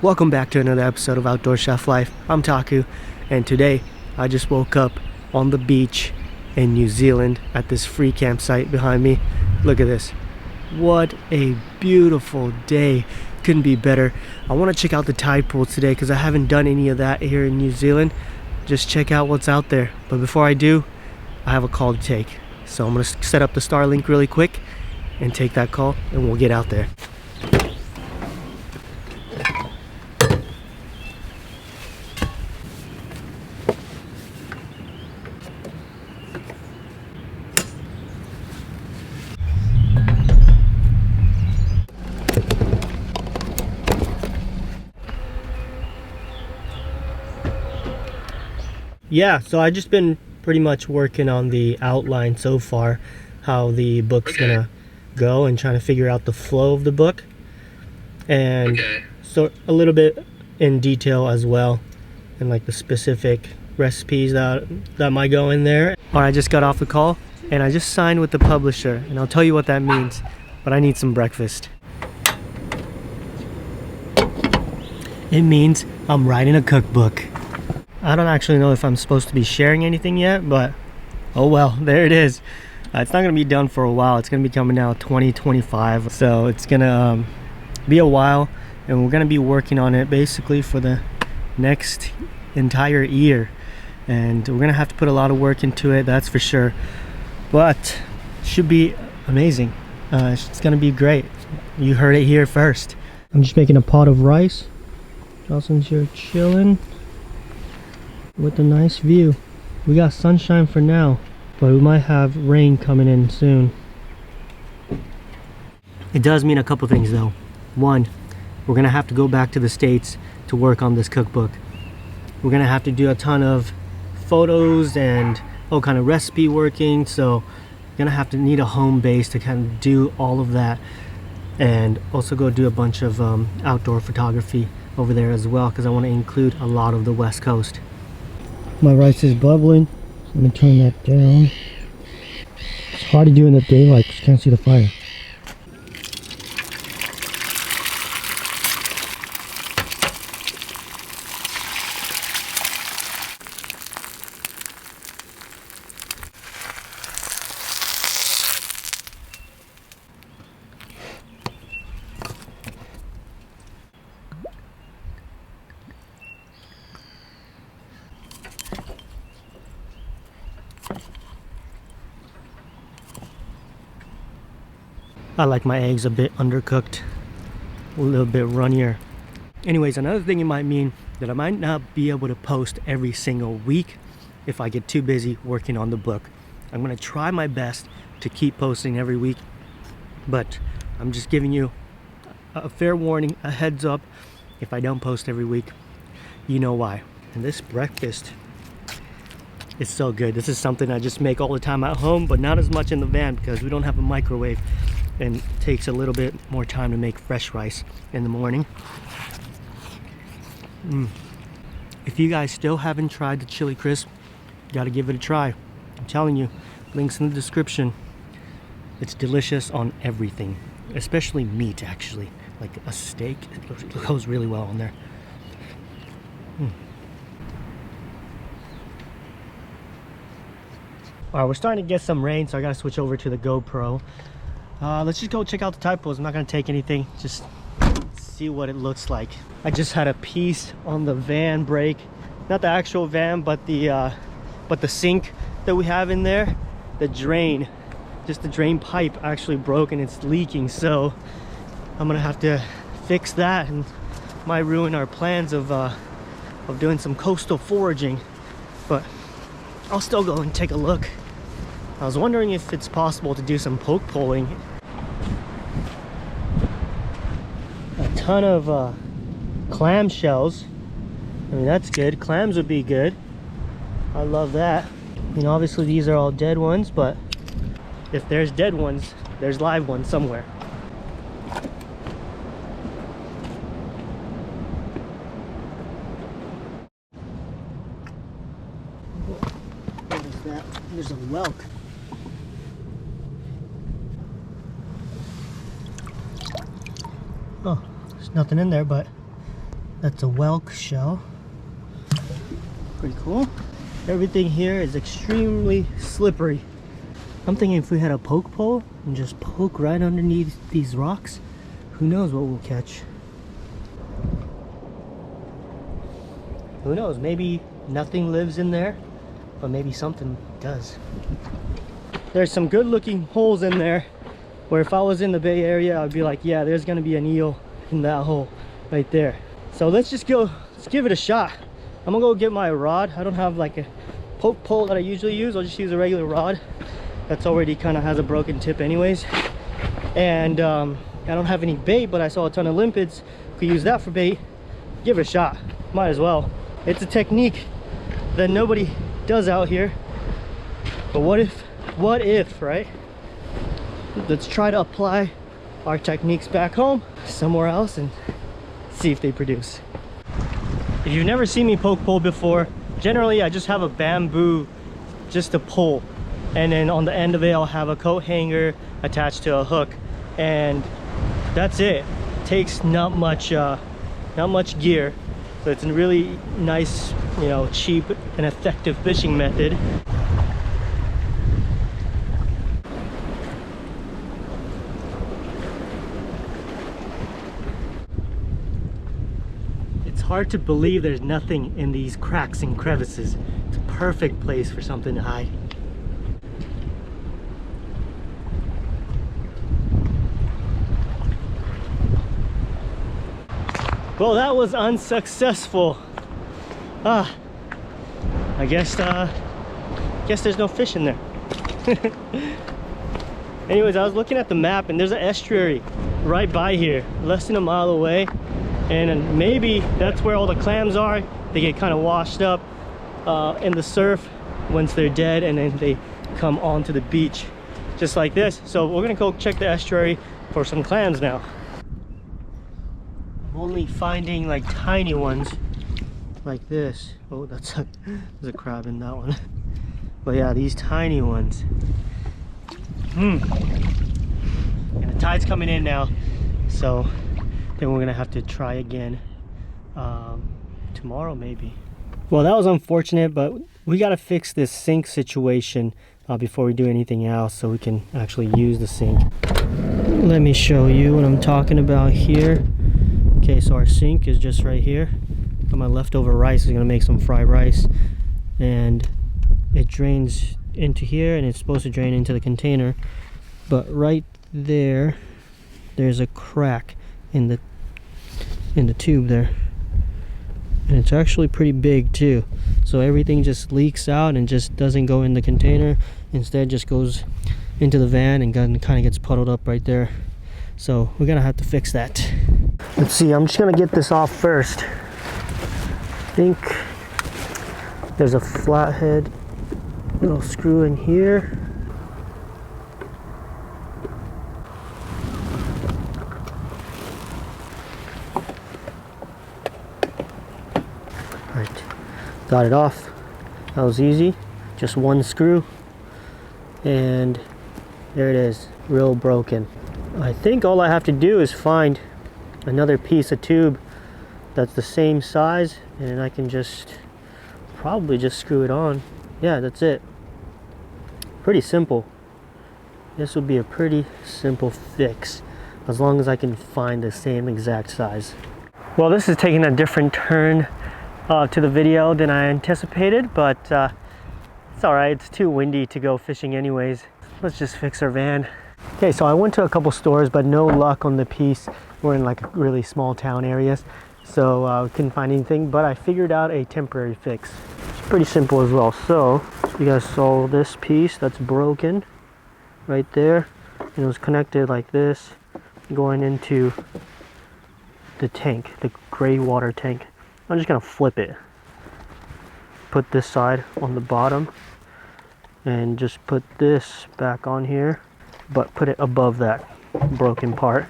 Welcome back to another episode of Outdoor Chef Life. I'm Taku, and today I just woke up on the beach in New Zealand at this free campsite behind me. Look at this. What a beautiful day. Couldn't be better. I want to check out the tide pools today because I haven't done any of that here in New Zealand. Just check out what's out there. But before I do, I have a call to take. So I'm going to set up the Starlink really quick and take that call, and we'll get out there. Yeah, so I just been pretty much working on the outline so far, how the book's gonna go, and trying to figure out the flow of the book, and so a little bit in detail as well, and like the specific recipes that might go in there. Alright, I just got off the call and I just signed with the publisher, and I'll tell you what that means, but I need some breakfast. It means I'm writing a cookbook. I don't actually know if I'm supposed to be sharing anything yet, but oh well, there it is. It's not going to be done for a while. It's going to be coming out 2025, so it's going to be a while, and we're going to be working on it basically for the next entire year, and we're going to have to put a lot of work into it, that's for sure, but it should be amazing. It's going to be great. You heard it here first. I'm just making a pot of rice. Jocelyn's here chilling with a nice view. We got sunshine for now, but we might have rain coming in soon. It does mean a couple things though. One, we're gonna have to go back to the States to work on this cookbook. We're gonna have to do a ton of photos and all kind of recipe working, so we're gonna need a home base to kind of do all of that, and also go do a bunch of outdoor photography over there as well, because I want to include a lot of the West Coast. My rice is bubbling. Let me turn that down. It's hard to do in the daylight because you can't see the fire. I like my eggs a bit undercooked, a little bit runnier. Anyways, another thing it might mean that I might not be able to post every single week if I get too busy working on the book. I'm going to try my best to keep posting every week, but I'm just giving you a fair warning, a heads up. If I don't post every week, you know why. And this breakfast is so good. This is something I just make all the time at home, but not as much in the van because we don't have a microwave, and it takes a little bit more time to make fresh rice in the morning. If you guys still haven't tried the chili crisp, you gotta give it a try. I'm telling you, links in the description. It's delicious on everything, especially meat actually. Like a steak, it goes really well on there. Alright, we're starting to get some rain, so I gotta switch over to the GoPro. Let's just go check out the tide pools. I'm not gonna take anything, just see what it looks like. I just had a piece on the van break, not the actual van, but the sink that we have in there. The drain, just the drain pipe actually broke and it's leaking, so I'm gonna have to fix that, and might ruin our plans of doing some coastal foraging, but I'll still go and take a look. I was wondering if it's possible to do some poke poling. A ton of clam shells. I mean, that's good. Clams would be good. I love that. You know, obviously these are all dead ones, but if there's dead ones, there's live ones somewhere. What is that? There's a whelk. Oh, there's nothing in there, but That's a whelk shell. Pretty cool. Everything here is extremely slippery. I'm thinking if we had a poke pole and just poke right underneath these rocks, who knows what we'll catch. Who knows, maybe nothing lives in there, but maybe something does. There's some good looking holes in there where if I was in the Bay Area, I'd be like, yeah, there's gonna be an eel in that hole right there. So let's give it a shot. I'm gonna go get my rod. I don't have like a poke pole that I usually use. I'll just use a regular rod that's already kind of has a broken tip anyways. And I don't have any bait, but I saw a ton of limpids. Could use that for bait. Give it a shot, might as well. It's a technique that nobody does out here, but what if, right? Let's try to apply our techniques back home somewhere else and see if they produce. If you've never seen me poke pole before, generally I just have a bamboo, just a pole, and then on the end of it I'll have a coat hanger attached to a hook, and that's it. Takes not much gear, so it's a really nice, you know, cheap and effective fishing method. It's hard to believe there's nothing in these cracks and crevices. It's a perfect place for something to hide. Well, that was unsuccessful. I guess there's no fish in there. Anyways, I was looking at the map and there's an estuary right by here, less than a mile away, and maybe that's where all the clams are. They get kind of washed up in the surf once they're dead, and then they come onto the beach just like this. So we're gonna go check the estuary for some clams now. I'm only finding like tiny ones like this. Oh, there's a crab in that one. But yeah, these tiny ones. And the tide's coming in now, so then we're gonna have to try again tomorrow maybe. Well, that was unfortunate, but we gotta fix this sink situation before we do anything else, so we can actually use the sink. Let me show you what I'm talking about here. Okay, so our sink is just right here. My leftover rice is gonna make some fried rice, and it drains into here, and it's supposed to drain into the container, but right there there's a crack in the tube there, and it's actually pretty big too, so everything just leaks out and just doesn't go in the container, instead just goes into the van and kind of gets puddled up right there. So we're gonna have to fix that. Let's see, I'm just gonna get this off first. I think there's a flathead little screw in here. Right, got it off. That was easy, just one screw, and there it is, real broken. I think all I have to do is find another piece of tube that's the same size, and I can probably just screw it on. Yeah, that's it. Pretty simple. This will be a pretty simple fix, as long as I can find the same exact size. Well, this is taking a different turn to the video than I anticipated, but it's alright. It's too windy to go fishing anyways. Let's just fix our van. Okay, so I went to a couple stores, but no luck on the piece. We're in like really small town areas, so couldn't find anything, but I figured out a temporary fix. It's pretty simple as well. So you guys saw this piece that's broken right there, and it was connected like this, going into the tank, the gray water tank. I'm just gonna flip it, put this side on the bottom, and just put this back on here, but put it above that broken part,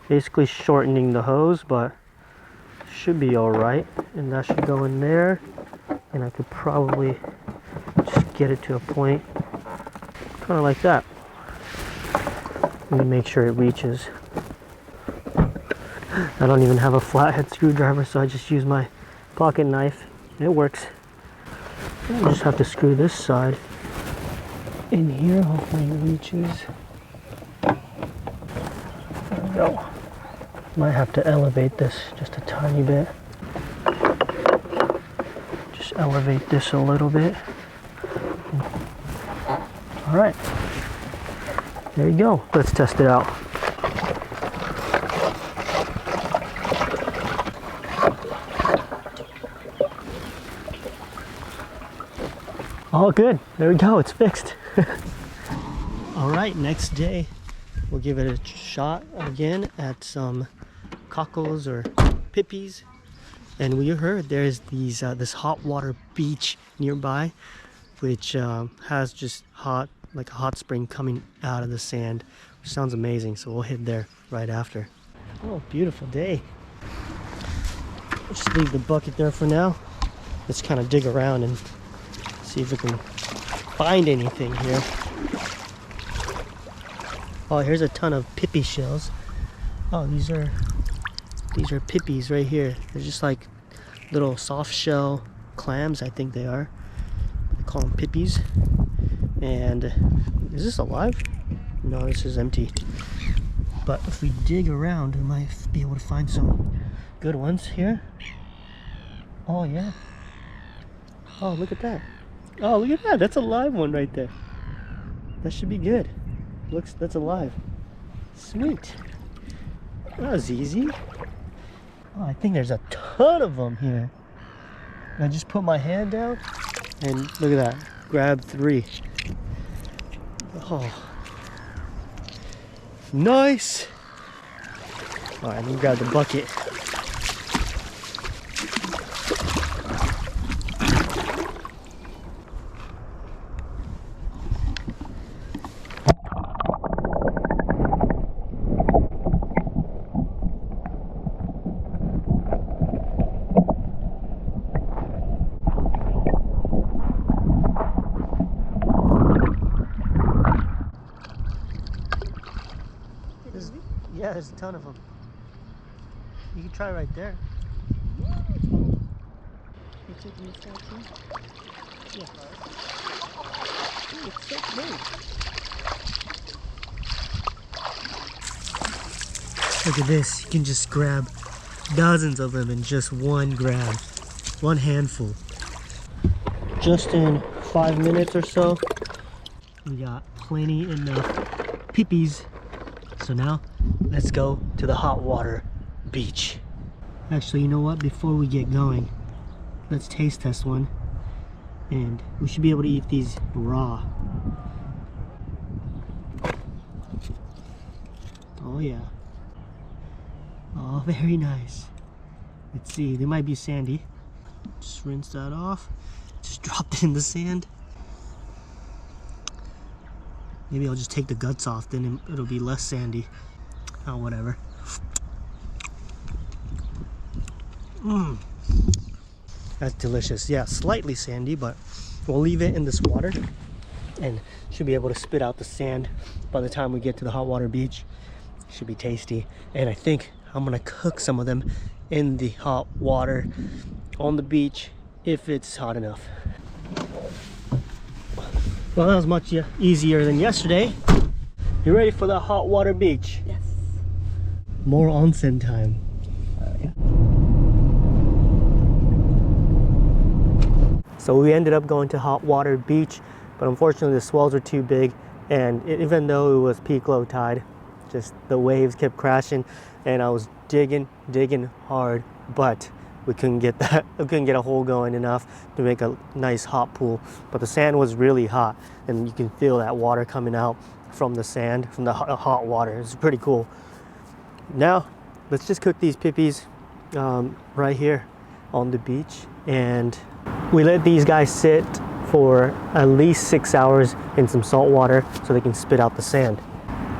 basically shortening the hose, but should be all right. And that should go in there, and I could probably just get it to a point kind of like that. Let me make sure it reaches. I don't even have a flathead screwdriver, so I just use my pocket knife. It works. I just have to screw this side in here. Hopefully it reaches. There we go. Might have to elevate this just a tiny bit. Just elevate this a little bit. All right. There you go. Let's test it out. All good. There we go. It's fixed. All right. Next day, we'll give it a shot again at some cockles or pippies. And we heard there's these this hot water beach nearby, which has just like a hot spring coming out of the sand, which sounds amazing. So we'll head there right after. Oh, beautiful day. We'll just leave the bucket there for now. Let's kind of dig around and see if we can find anything here. Oh, here's a ton of pippy shells. Oh, these are pippies right here. They're just like little soft shell clams, I think they are. I call them pippies. And is this alive? No, this is empty. But if we dig around, we might be able to find some good ones here. Oh yeah. Oh, look at that. Oh, look at that. That's a live one right there. That should be good. That's alive. Sweet. That was easy. Oh, I think there's a ton of them here. I just put my hand down and look at that. Grab 3. Oh. Nice. All right, let me grab the bucket. Yeah, there's a ton of them. You can try right there. You're taking this out too? Yeah. Ooh, it's so big. Look at this. You can just grab dozens of them in just one grab. One handful. Just in 5 minutes or so, we got plenty enough pippies. So now, let's go to the hot water beach. Actually, you know what? Before we get going, let's taste test one. And we should be able to eat these raw. Oh yeah. Oh, very nice. Let's see, they might be sandy. Just rinse that off. Just dropped it in the sand. Maybe I'll just take the guts off, then it'll be less sandy. Oh, whatever. Mmm. That's delicious. Yeah, slightly sandy, but we'll leave it in this water and should be able to spit out the sand by the time we get to the hot water beach. Should be tasty. And I think I'm gonna cook some of them in the hot water on the beach if it's hot enough. Well, that was much easier than yesterday. You ready for the hot water beach? Yes. More onsen time. Yeah. So we ended up going to hot water beach, but unfortunately the swells were too big, and even though it was peak low tide, just the waves kept crashing, and I was digging hard, but we couldn't get a hole going enough to make a nice hot pool. But the sand was really hot, and you can feel that water coming out from the sand, from the hot water. It's pretty cool. Now, let's just cook these pippies right here on the beach. And we let these guys sit for at least 6 hours in some salt water so they can spit out the sand.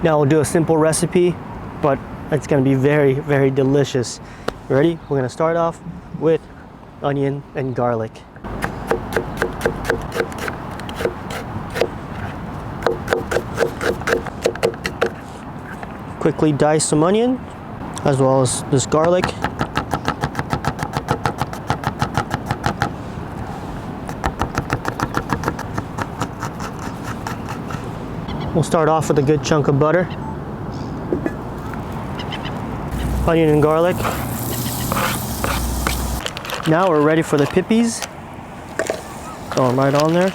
Now we'll do a simple recipe, but it's gonna be very, very delicious. Ready? We're gonna start off with onion and garlic. Quickly dice some onion, as well as this garlic. We'll start off with a good chunk of butter, onion and garlic. Now we're ready for the pippies. Throw them right on there.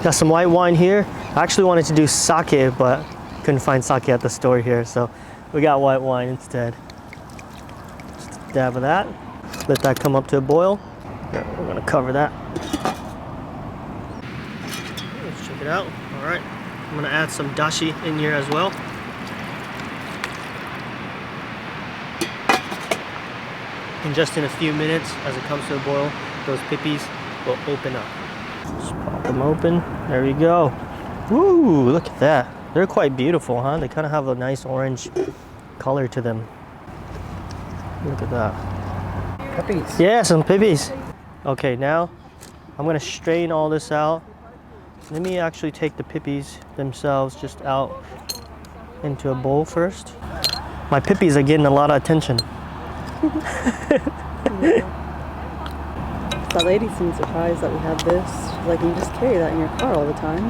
Got some white wine here. I actually wanted to do sake, but couldn't find sake at the store here, so we got white wine instead. Just a dab of that. Let that come up to a boil. We're gonna cover that. Let's check it out. All right, I'm gonna add some dashi in here as well. And just in a few minutes, as it comes to a boil, those pippies will open up. Just pop them open. There we go. Woo! Look at that. They're quite beautiful, huh? They kind of have a nice orange color to them. Look at that. Puppies. Yeah, some pippies. Okay, now I'm gonna strain all this out. Let me actually take the pippies themselves just out into a bowl first. My pippies are getting a lot of attention. That lady seemed surprised that we had this. She's like, you just carry that in your car all the time.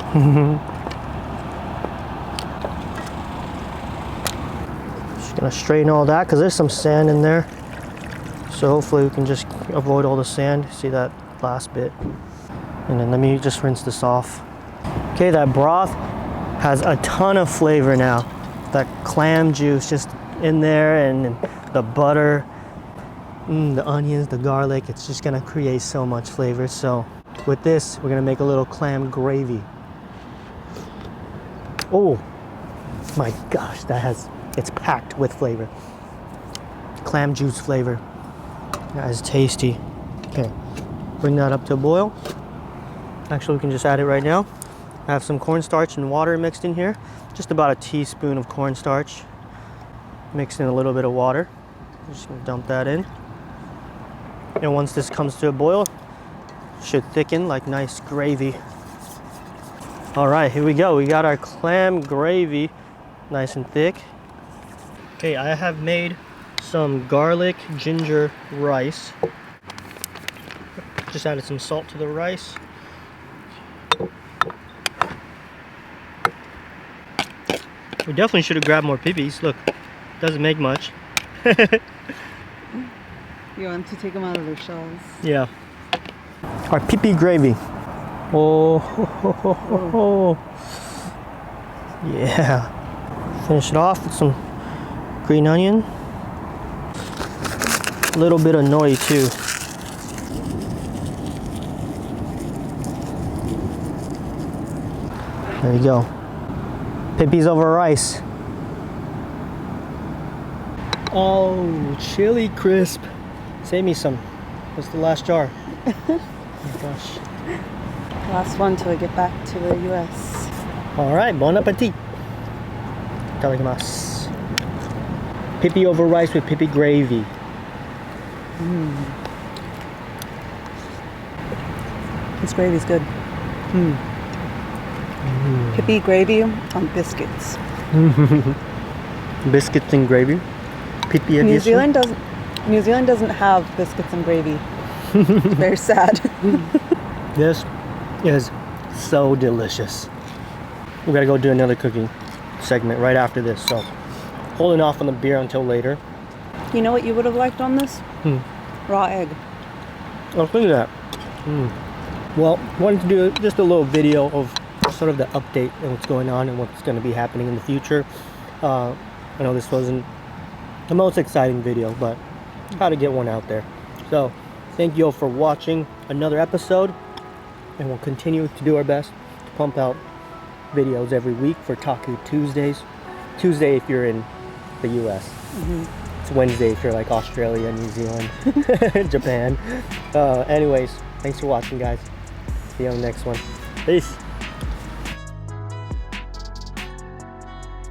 Just gonna strain all that because there's some sand in there. So hopefully we can just avoid all the sand. See that last bit? And then let me just rinse this off. Okay, that broth has a ton of flavor now. That clam juice just in there, and the butter, the onions, the garlic, it's just gonna create so much flavor. So with this, we're gonna make a little clam gravy. Oh my gosh, it's packed with flavor. Clam juice flavor. That is tasty. Okay, bring that up to a boil. Actually, we can just add it right now. I have some cornstarch and water mixed in here. Just about a teaspoon of cornstarch. Mixed in a little bit of water. I'm just gonna dump that in. And once this comes to a boil, it should thicken like nice gravy. All right, here we go. We got our clam gravy, nice and thick. Okay, I have made some garlic ginger rice. Just added some salt to the rice. We definitely should have grabbed more pippies. Look, doesn't make much. You want to take them out of their shells. Yeah. Our pipi gravy. Oh, ho, ho, ho, ho, ho. Yeah. Finish it off with some green onion. A little bit of nori too. There you go. Pippies over rice. Oh, chili crisp. Save me some. What's the last jar? Oh my gosh. Last one till we get back to the US. All right, bon appetit. Itadakimasu. Pipi over rice with pipi gravy. This gravy's good. Pippy gravy on biscuits. Biscuits and gravy. Pipi edition. New Zealand doesn't have biscuits and gravy. It's very sad. This is so delicious. We gotta go do another cooking segment right after this, so holding off on the beer until later. You know what you would have liked on this? Raw egg. Oh, look at that. Well, wanted to do just a little video of sort of the update and what's going on and what's going to be happening in the future. I know this wasn't the most exciting video, but how to get one out there. So thank you all for watching another episode, and we'll continue to do our best to pump out videos every week for Taku Tuesdays. Tuesday if you're in the US. It's Wednesday if you're like Australia, New Zealand, Japan. Anyways, thanks for watching, guys. See you on the next one. Peace.